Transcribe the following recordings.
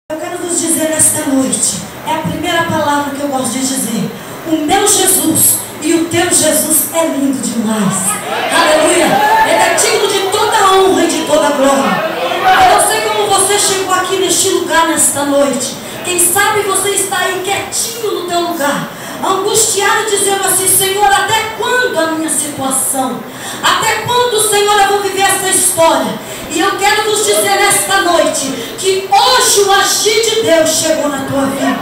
Eu quero vos dizer esta noite, é a primeira palavra que eu gosto de dizer: o meu Jesus e o teu Jesus é lindo demais. Aleluia! Ele é digno de toda honra e de toda glória. Eu não sei como você chegou aqui neste lugar nesta noite. Quem sabe você está aí quietinho no teu lugar, angustiado, dizendo assim: Senhor, até quando a minha situação? Até quando, Senhor, eu vou viver essa história? E eu quero vos dizer nesta noite que hoje o agir de Deus chegou na tua vida.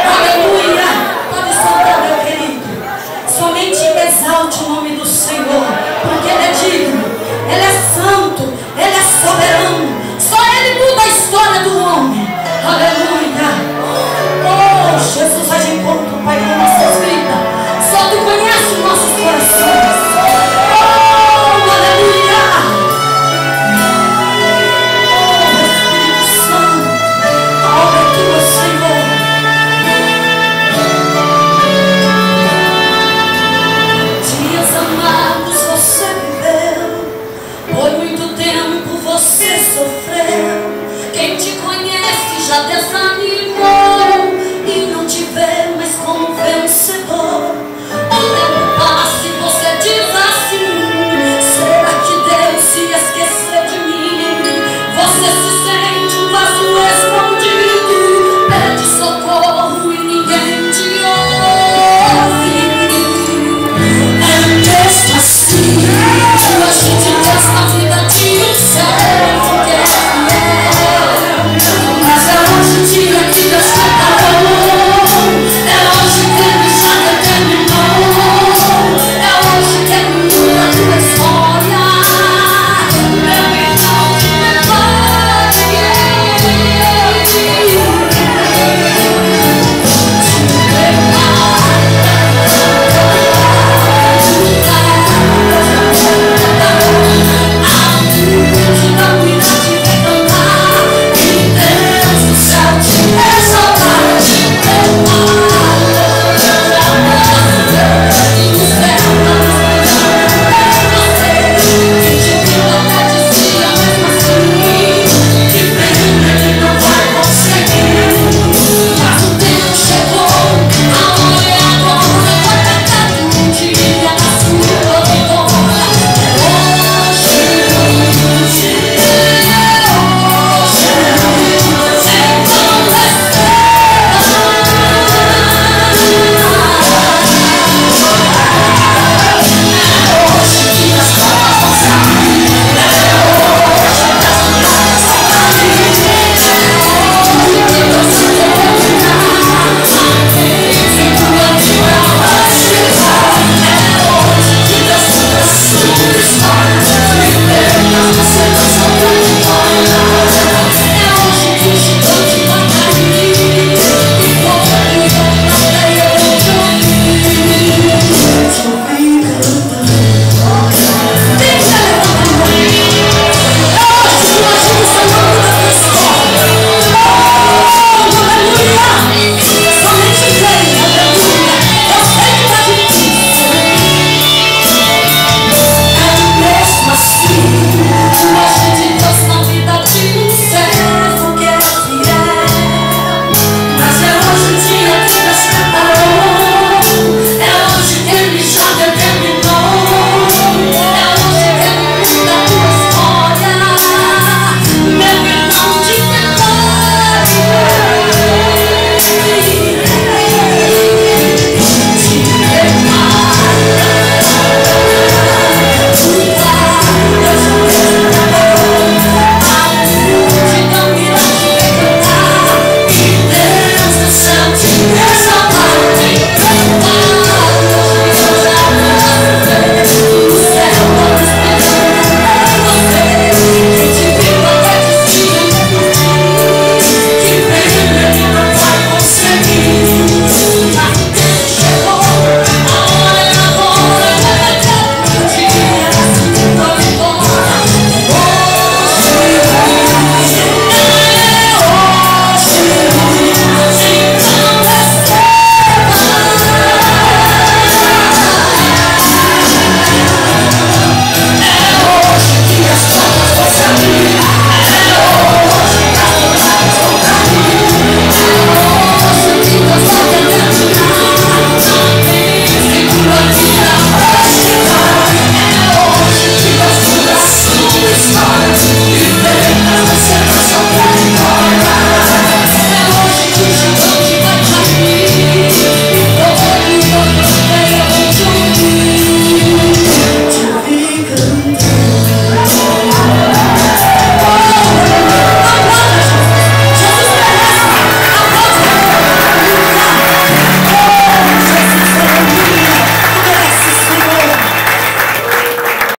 Aleluia! Pode soltar, meu querido. Somente exalte o nome do Senhor, porque Ele é digno, Ele é santo, Ele é soberano. Só Ele muda a história do homem. Aleluia! Oh, Jesus vai de encontro, Pai, com nossas vidas. Só Tu conheces os nossos corações. Oh, aleluia! Oh, Espírito Santo, a obra é Tua, Senhor. Dias amargos você viveu, por muito tempo você sofreu. Quem te conhece já desabou.